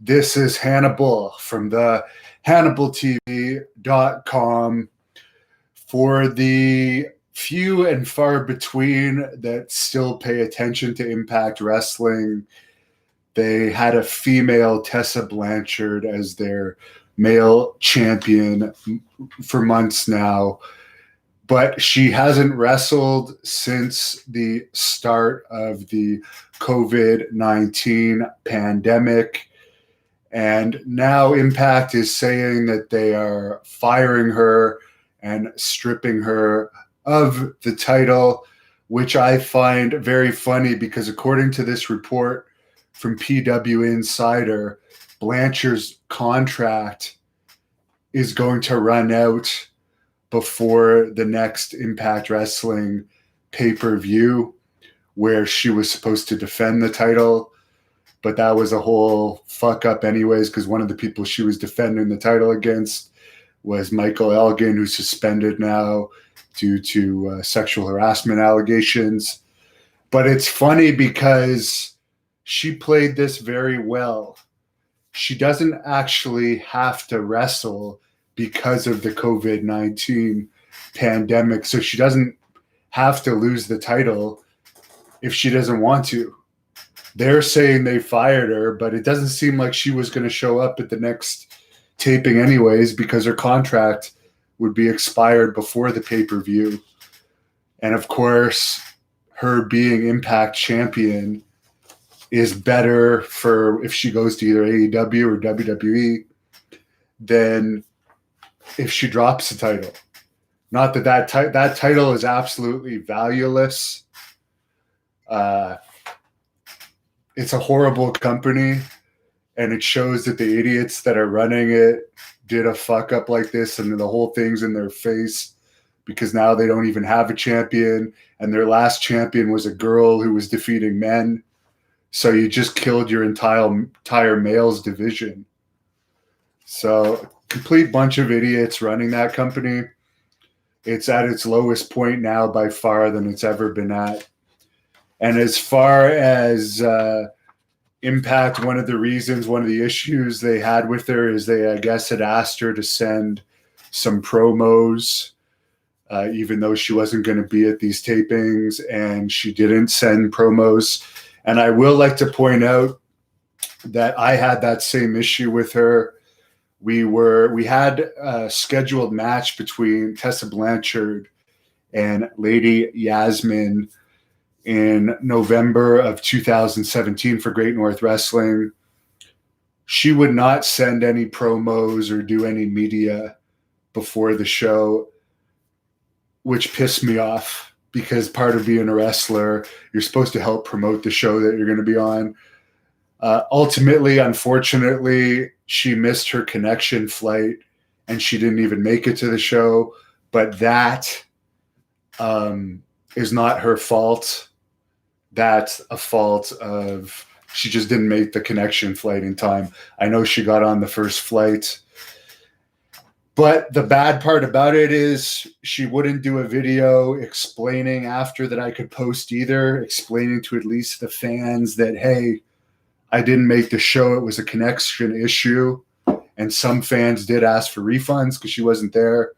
This is Hannibal from the HannibalTV.com. For the few and far between that still pay attention to Impact Wrestling, they had a female Tessa Blanchard as their male champion for months now, but she hasn't wrestled since the start of the COVID-19 pandemic. And now Impact is saying that they are firing her and stripping her of the title, which I find very funny because according to this report from PW Insider, Blanchard's contract is going to run out before the next Impact Wrestling pay-per-view where she was supposed to defend the title. But that was a whole fuck up anyways, because one of the people she was defending the title against was Michael Elgin, who's suspended now due to sexual harassment allegations. But it's funny because she played this very well. She doesn't actually have to wrestle because of the COVID-19 pandemic. So she doesn't have to lose the title if she doesn't want to. They're saying they fired her, but it doesn't seem like she was going to show up at the next taping anyways because her contract would be expired before the pay-per-view. And of course, her being Impact champion is better for if she goes to either AEW or WWE than if she drops the title. Not that that title is absolutely valueless. It's a horrible company, and it shows that the idiots that are running it did a fuck up like this, and the whole thing's in their face because now they don't even have a champion, and their last champion was a girl who was defeating men. So you just killed your entire males division. So complete bunch of idiots running that company. It's at its lowest point now by far than it's ever been at. And as far as Impact, one of the issues they had with her is they, I guess, had asked her to send some promos, even though she wasn't going to be at these tapings, and she didn't send promos. And I will like to point out that I had that same issue with her. We had a scheduled match between Tessa Blanchard and Lady Yasmin in November of 2017 for Great North Wrestling. She would not send any promos or do any media before the show, which pissed me off because part of being a wrestler, you're supposed to help promote the show that you're going to be on. Ultimately, unfortunately, she missed her connection flight and she didn't even make it to the show. But that is not her fault. That's a fault of she just didn't make the connection flight in time. I know she got on the first flight. But the bad part about it is she wouldn't do a video explaining after that I could post either, explaining to at least the fans that, hey, I didn't make the show. It was a connection issue. And some fans did ask for refunds because she wasn't there.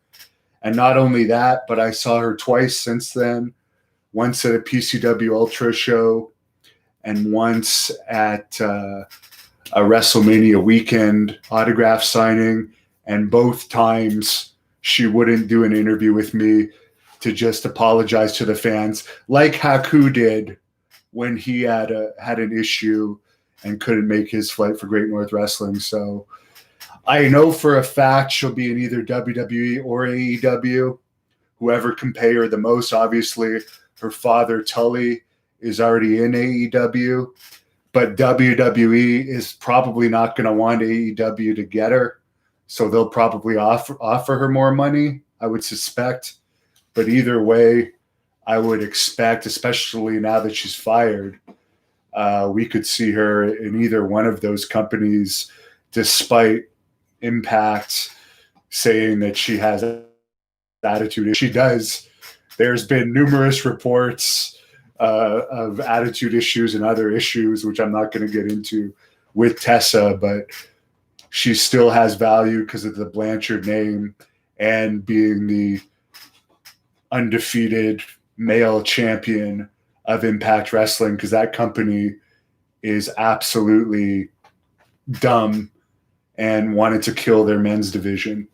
And not only that, but I saw her twice since then. Once at a PCW Ultra show and once at a WrestleMania weekend autograph signing. And both times she wouldn't do an interview with me to just apologize to the fans, like Haku did when he had an issue and couldn't make his flight for Great North Wrestling. So I know for a fact she'll be in either WWE or AEW, whoever can pay her the most. Obviously, her father, Tully, is already in AEW, but WWE is probably not going to want AEW to get her. So they'll probably offer her more money, I would suspect. But either way, I would expect, especially now that she's fired, we could see her in either one of those companies, despite Impact saying that she has attitude. She does. There's been numerous reports of attitude issues and other issues, which I'm not going to get into with Tessa, but she still has value because of the Blanchard name and being the undefeated male champion of Impact Wrestling, because that company is absolutely dumb and wanted to kill their men's division.